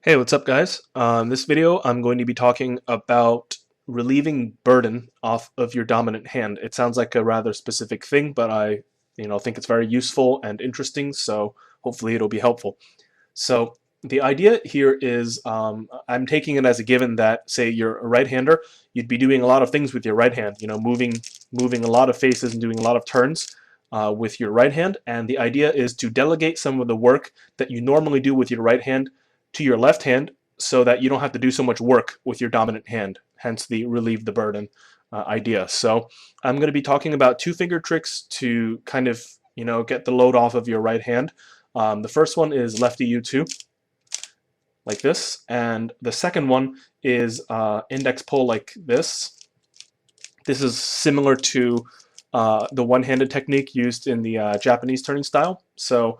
Hey, what's up, guys? In this video, I'm going to be talking about relieving burden off of your dominant hand. It sounds like a rather specific thing, but I, think it's very useful and interesting, so hopefully it'll be helpful. So the idea here is I'm taking it as a given that, say, you're a right-hander, you'd be doing a lot of things with your right hand, moving a lot of faces and doing a lot of turns with your right hand. And the idea is to delegate some of the work that you normally do with your right hand to your left hand so that you don't have to do so much work with your dominant hand, hence the relieve the burden idea. So I'm going to be talking about two finger tricks to kind of, get the load off of your right hand. The first one is lefty U2, like this, and the second one is index pull like this. This is similar to the one-handed technique used in the Japanese turning style. So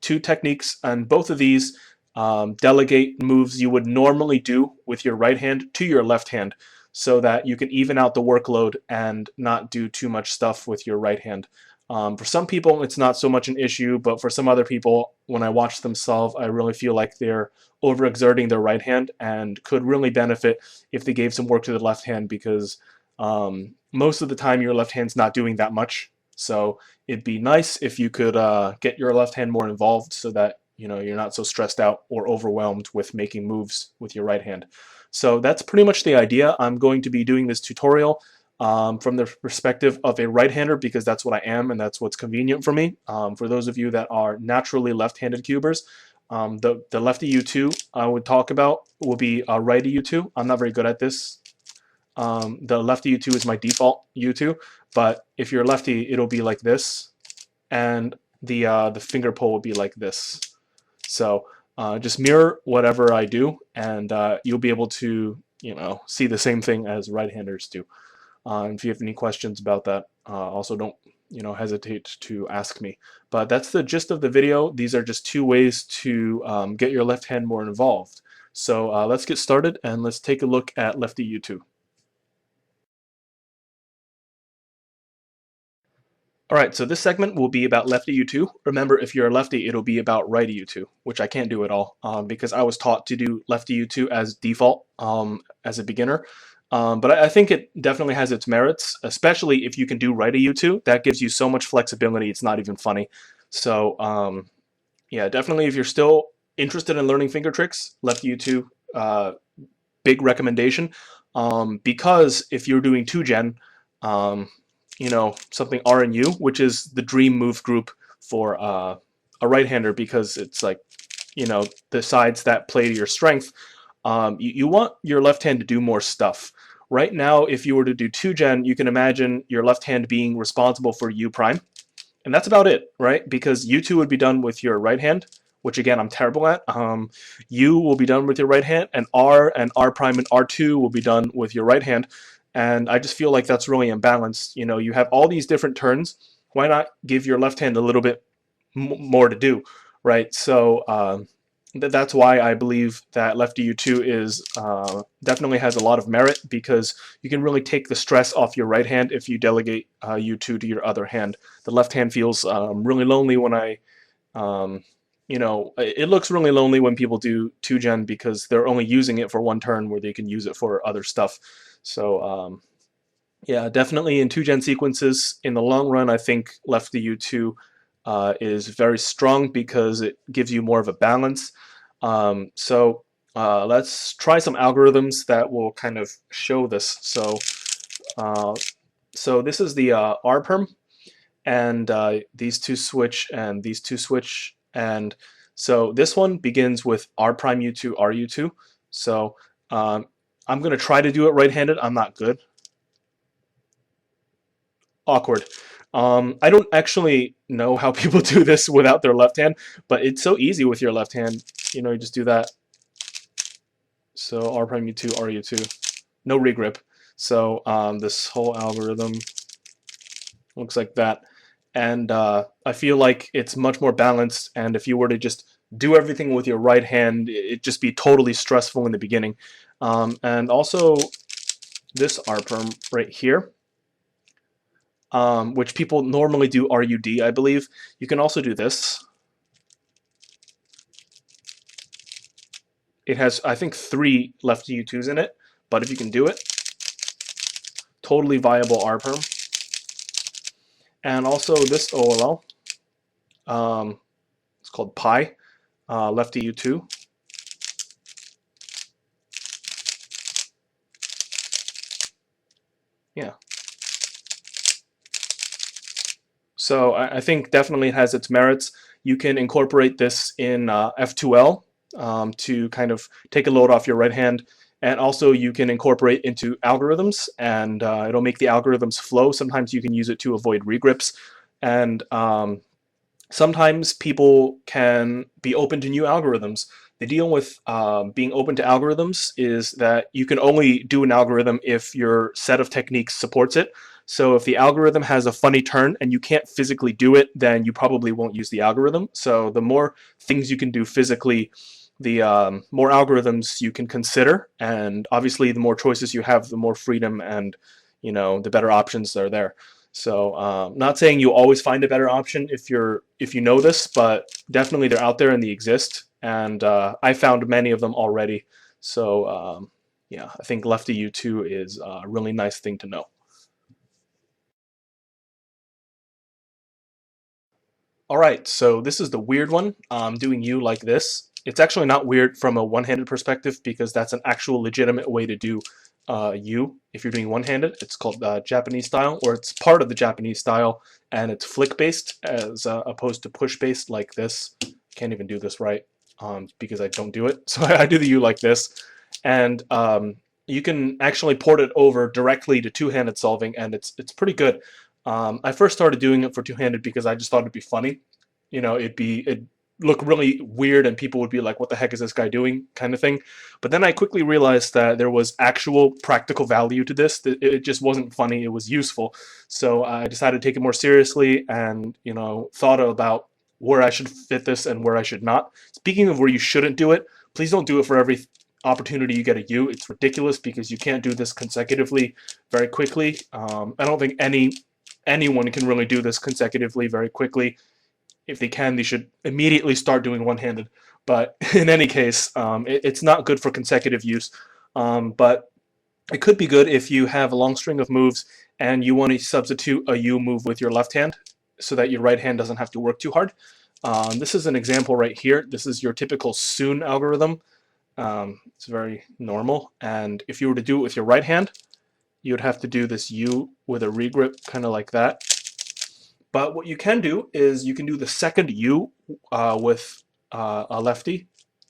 two techniques, and both of these delegate moves you would normally do with your right hand to your left hand so that you can even out the workload and not do too much stuff with your right hand. For some people, it's not so much an issue, but for some other people, when I watch them solve, I really feel like they're overexerting their right hand and could really benefit if they gave some work to the left hand because most of the time your left hand's not doing that much. So it'd be nice if you could get your left hand more involved so that you're not so stressed out or overwhelmed with making moves with your right hand. So that's pretty much the idea. I'm going to be doing this tutorial from the perspective of a right-hander because that's what I am and that's what's convenient for me. For those of you that are naturally left-handed cubers, the lefty U2 I would talk about will be a righty U2. I'm not very good at this. The lefty U2 is my default U2, but if you're lefty, it'll be like this, and the finger pull will be like this. So just mirror whatever I do, and you'll be able to see the same thing as right-handers do. If you have any questions about that, also don't hesitate to ask me. But that's the gist of the video. These are just two ways to get your left hand more involved. So let's get started and let's take a look at lefty U2. All right, so this segment will be about lefty U2. Remember, if you're a lefty, it'll be about righty U2, which I can't do at all because I was taught to do lefty U2 as default as a beginner. But I think it definitely has its merits, especially if you can do righty U2. That gives you so much flexibility, it's not even funny. So yeah, definitely if you're still interested in learning finger tricks, lefty U2, big recommendation. Because if you're doing 2-gen, something R and U, which is the dream move group for a right-hander because it's like, the sides that play to your strength. You want your left hand to do more stuff. Right now, if you were to do 2-gen, you can imagine your left hand being responsible for U prime. And that's about it, right? Because U2 would be done with your right hand, which again, I'm terrible at. U will be done with your right hand, and R prime and R2 will be done with your right hand. And I just feel like that's really imbalanced. You have all these different turns. Why not give your left hand a little bit more to do, right? So that's why I believe that lefty U2 is definitely has a lot of merit because you can really take the stress off your right hand if you delegate U2 to your other hand. The left hand feels really lonely when it looks really lonely when people do 2-gen because they're only using it for one turn where they can use it for other stuff. So yeah, definitely in 2-gen sequences, in the long run, I think lefty U2 is very strong because it gives you more of a balance. So let's try some algorithms that will kind of show this. Uh, so this is the R perm, and these two switch, and these two switch, and so this one begins with R prime U2, R U2. So I'm going to try to do it right-handed. I'm not good. Awkward. I don't actually know how people do this without their left hand, but it's so easy with your left hand. You just do that. So R prime U2, R U2, no regrip. So this whole algorithm looks like that. And I feel like it's much more balanced, and if you were to just do everything with your right hand, it'd just be totally stressful in the beginning. And also this R perm right here, which people normally do RUD, I believe. You can also do this. It has, I think, 3 lefty U2s in it, but if you can do it, totally viable R perm. And also this OLL, it's called Pi, lefty U2. Yeah. So I think definitely it has its merits. You can incorporate this in F2L to kind of take a load off your right hand. And also you can incorporate into algorithms, and it'll make the algorithms flow. Sometimes you can use it to avoid regrips. And sometimes people can be open to new algorithms. The deal with being open to algorithms is that you can only do an algorithm if your set of techniques supports it. So if the algorithm has a funny turn and you can't physically do it, then you probably won't use the algorithm. So the more things you can do physically, the more algorithms you can consider, and obviously the more choices you have, the more freedom and the better options are there. So not saying you always find a better option if you know this, but definitely they're out there and they exist, and I found many of them already. So yeah, I think lefty U2 is a really nice thing to know. All right, so this is the weird one. I'm doing U like this. It's actually not weird from a one-handed perspective because that's an actual legitimate way to do U if you're doing one-handed. It's called Japanese style, or it's part of the Japanese style, and it's flick-based as opposed to push-based like this. Can't even do this right because I don't do it. So I do the U like this, and you can actually port it over directly to two-handed solving, and it's pretty good. I first started doing it for two-handed because I just thought it'd be funny. It'd look really weird and people would be like, what the heck is this guy doing, kind of thing. But then I quickly realized that there was actual practical value to this. It just wasn't funny, it was useful. So I decided to take it more seriously and, thought about where I should fit this and where I should not. Speaking of where you shouldn't do it, please don't do it for every opportunity you get a U. It's ridiculous because you can't do this consecutively very quickly. I don't think anyone can really do this consecutively very quickly. If they can, they should immediately start doing one-handed. But in any case, it's not good for consecutive use. But it could be good if you have a long string of moves and you want to substitute a U move with your left hand so that your right hand doesn't have to work too hard. This is an example right here. This is your typical Soon algorithm. It's very normal. And if you were to do it with your right hand, you would have to do this U with a regrip, kind of like that. But what you can do is you can do the second U with a lefty,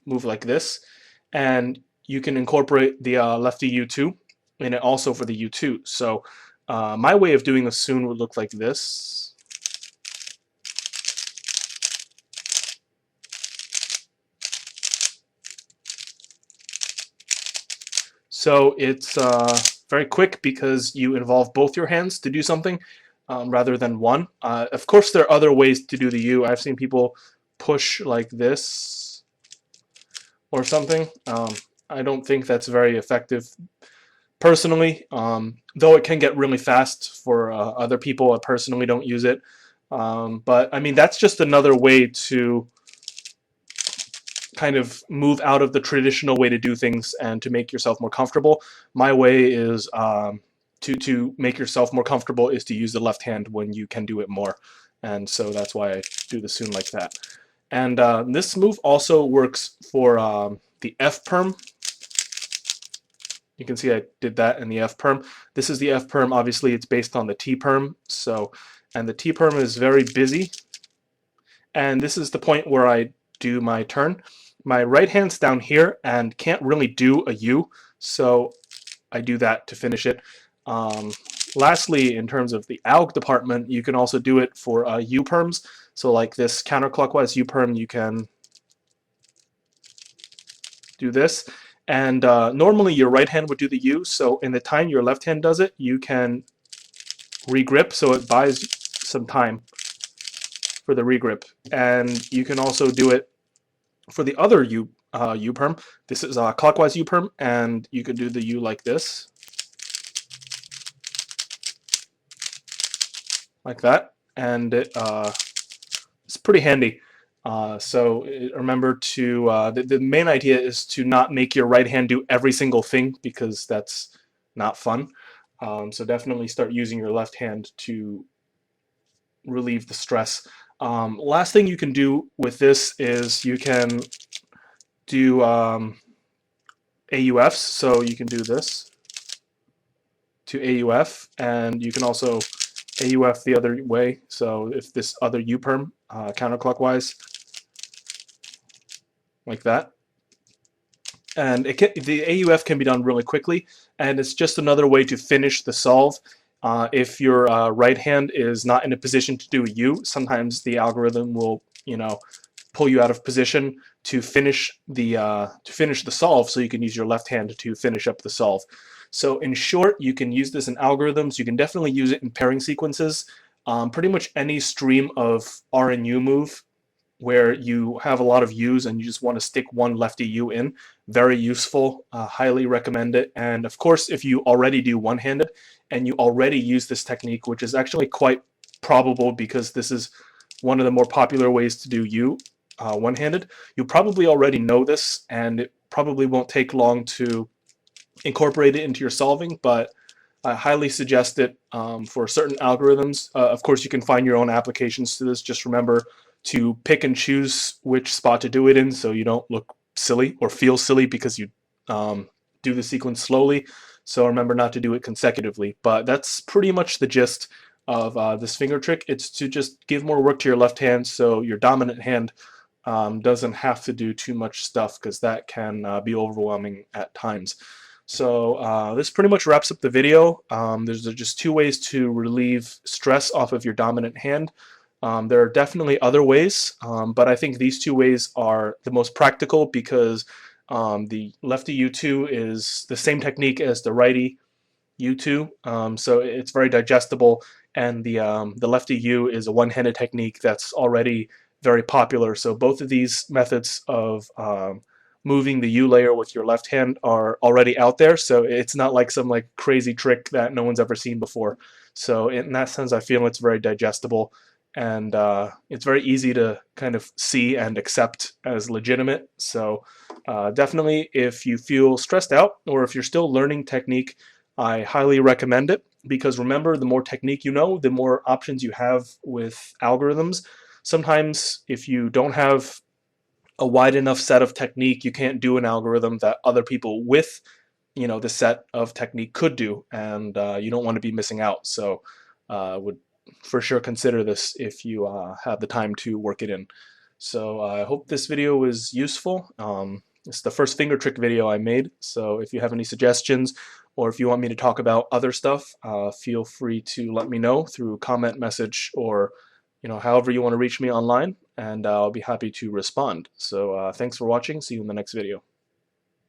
move like this, and you can incorporate the lefty U2 in it also for the U2. So my way of doing a Soon would look like this. So it's very quick because you involve both your hands to do something rather than one. Of course, there are other ways to do the U. I've seen people push like this or something. I don't think that's very effective personally, though it can get really fast for other people. I personally don't use it. But I mean, that's just another way to kind of move out of the traditional way to do things and to make yourself more comfortable. My way is to make yourself more comfortable is to use the left hand when you can do it more. And so that's why I do the Soon like that. And this move also works for the F perm. You can see I did that in the F perm. This is the F perm. Obviously, it's based on the T perm. So, and the T perm is very busy. And this is the point where I do my turn. My right hand's down here and can't really do a U, so I do that to finish it. Lastly, in terms of the ALG department, you can also do it for U perms. So like this counterclockwise U perm, you can do this. And normally your right hand would do the U, so in the time your left hand does it, you can regrip, so it buys some time for the regrip. And you can also do it for the other U perm. This is a clockwise U perm, and you can do the U like this, like that, and it's pretty handy. Remember to the main idea is to not make your right hand do every single thing because that's not fun. So definitely start using your left hand to relieve the stress. Last thing you can do with this is you can do AUFs. So you can do this to AUF, and you can also AUF the other way. So if this other U perm counterclockwise, like that. And the AUF can be done really quickly, and it's just another way to finish the solve. If your right hand is not in a position to do a U, sometimes the algorithm will, pull you out of position to finish the solve, so you can use your left hand to finish up the solve. So in short, you can use this in algorithms. You can definitely use it in pairing sequences. Pretty much any stream of R and U move where you have a lot of U's and you just want to stick one lefty U in. Very useful, highly recommend it. And of course, if you already do one-handed and you already use this technique, which is actually quite probable because this is one of the more popular ways to do U one-handed, you probably already know this, and it probably won't take long to incorporate it into your solving, but I highly suggest it for certain algorithms. Of course, you can find your own applications to this. Just remember to pick and choose which spot to do it in so you don't look silly or feel silly because you do the sequence slowly. So remember not to do it consecutively. But that's pretty much the gist of this finger trick. It's to just give more work to your left hand so your dominant hand doesn't have to do too much stuff, because that can be overwhelming at times. So this pretty much wraps up the video. There's just two ways to relieve stress off of your dominant hand. There are definitely other ways, but I think these two ways are the most practical because the lefty U2 is the same technique as the righty U2, so it's very digestible, and the lefty U is a one-handed technique that's already very popular. So both of these methods of moving the U layer with your left hand are already out there, so it's not like some like crazy trick that no one's ever seen before. So in that sense, I feel it's very digestible, and it's very easy to kind of see and accept as legitimate. So definitely, if you feel stressed out or if you're still learning technique, I highly recommend it, because remember, the more technique you know, the more options you have with algorithms. Sometimes if you don't have a wide enough set of technique, you can't do an algorithm that other people with the set of technique could do, and you don't want to be missing out. So would for sure consider this if you have the time to work it in. So I hope this video was useful. It's the first finger trick video I made, so if you have any suggestions or if you want me to talk about other stuff, feel free to let me know through comment, message, or however you want to reach me online, and I'll be happy to respond. So thanks for watching. See you in the next video.